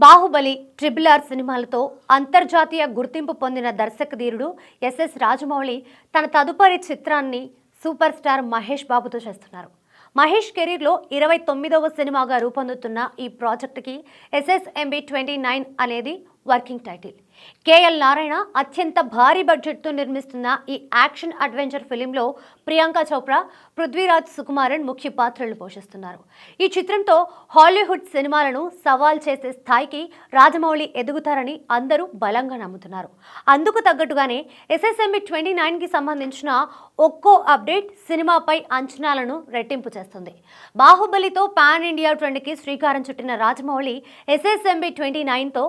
Baahubali, triple R సినిమాలతో అంతర్జాతీయ గుర్తింపు పొందిన దర్శకధీరుడు ఎస్ఎస్ రాజమౌళి తన తదుపరి చిత్రాన్ని సూపర్ స్టార్ మహేష్ బాబుతో చేస్తున్నారు. మహేష్ కెరీర్లో 29వ సినిమాగా రూపొందుతున్న ఈ ప్రాజెక్టుకి SSMB 29 అనేది వర్కింగ్ టైటిల్. కేఎల్ నారాయణ అత్యంత భారీ బడ్జెట్తో నిర్మిస్తున్న ఈ యాక్షన్ అడ్వెంచర్ ఫిలింలో ప్రియాంక చోప్రా, పృథ్వీరాజ్ సుకుమారన్ ముఖ్య పాత్రలు పోషిస్తున్నారు. ఈ చిత్రంతో హాలీవుడ్ సినిమాలను సవాల్ చేసే స్థాయికి రాజమౌళి ఎదుగుతారని అందరూ బలంగా నమ్ముతున్నారు. అందుకు తగ్గట్టుగానే SSMB 29కి సంబంధించిన ఒక్కో అప్డేట్ సినిమాపై అంచనాలను రెట్టింపు చేస్తుంది. బాహుబలితో పాన్ ఇండియా ట్రెండ్కి శ్రీకారం చుట్టిన రాజమౌళి SSMB 29తో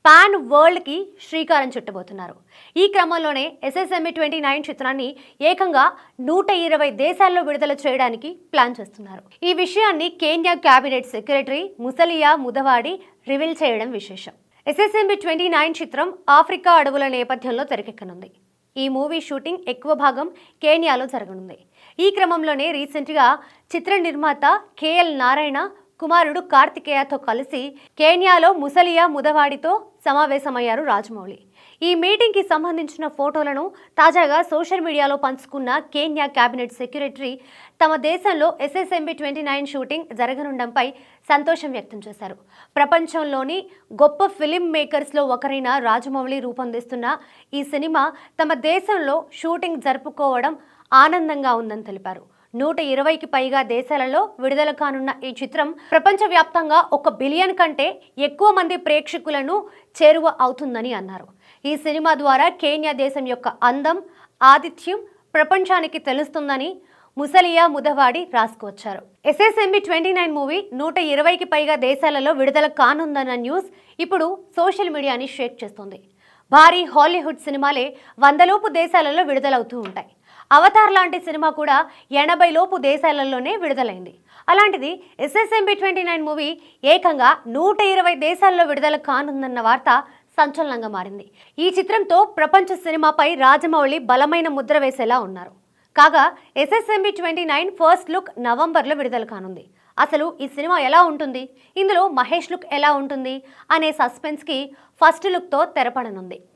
పాన్ వరల్డ్కి శ్రీకారం చుట్టబోతున్నారు. ఈ క్రమంలోనే SSMB 29 చిత్రాన్ని ఏకంగా 120 దేశాల్లో విడుదల చేయడానికి ప్లాన్ చేస్తున్నారు. ఈ విషయాన్ని కేన్యా క్యాబినెట్ సెక్రటరీ ముసలియా ముదవాడి రివీల్ చేయడం విశేషం. SSMB 29 చిత్రం ఆఫ్రికా అడవుల నేపథ్యంలో తెరకెక్కనుంది. ఈ మూవీ షూటింగ్ ఎక్కువ భాగం కేన్యాలో జరగనుంది. ఈ క్రమంలోనే రీసెంట్గా చిత్ర నిర్మాత కేఎల్ నారాయణ కుమారుడు కార్తికేయతో కలిసి కేన్యాలో ముసలియా ముదవాడితో సమావేశమయ్యారు రాజమౌళి. ఈ మీటింగ్కి సంబంధించిన ఫోటోలను తాజాగా సోషల్ మీడియాలో పంచుకున్న కేన్యా క్యాబినెట్ సెక్రటరీ తమ దేశంలో SSMB 29 షూటింగ్ జరగనుండంపై సంతోషం వ్యక్తం చేశారు. ప్రపంచంలోని గొప్ప ఫిలిం మేకర్స్లో ఒకరైన రాజమౌళి రూపొందిస్తున్న ఈ సినిమా తమ దేశంలో షూటింగ్ జరుపుకోవడం ఆనందంగా ఉందని తెలిపారు. 120కి పైగా దేశాలలో విడుదల కానున్న ఈ చిత్రం ప్రపంచవ్యాప్తంగా 1 బిలియన్ కంటే ఎక్కువ మంది ప్రేక్షకులను చేరువ అవుతుందని అన్నారు. ఈ సినిమా ద్వారా కేన్యా దేశం యొక్క అందం, ఆతిథ్యం ప్రపంచానికి తెలుస్తుందని ముసలియా ముదవాడి రాసుకొచ్చారు. SSMB 29 మూవీ 120కి పైగా దేశాలలో విడుదల కానుందన్న న్యూస్ ఇప్పుడు సోషల్ మీడియాని షేక్ చేస్తుంది. భారీ హాలీవుడ్ సినిమాలే 100 లోపు దేశాలలో విడుదలవుతూ ఉంటాయి. అవతార్ లాంటి సినిమా కూడా 80 లోపు దేశాలలోనే విడుదలైంది. అలాంటిది SSMB 29 మూవీ ఏకంగా 120 దేశాల్లో విడుదల కానుందన్న వార్త సంచలనంగా మారింది. ఈ చిత్రంతో ప్రపంచ సినిమాపై రాజమౌళి బలమైన ముద్ర వేసేలా ఉన్నారు. కాగా SSMB 29 ఫస్ట్ లుక్ నవంబర్లో విడుదల కానుంది. అసలు ఈ సినిమా ఎలా ఉంటుంది, ఇందులో మహేష్ లుక్ ఎలా ఉంటుంది అనే సస్పెన్స్కి ఫస్ట్ లుక్తో తెరపడనుంది.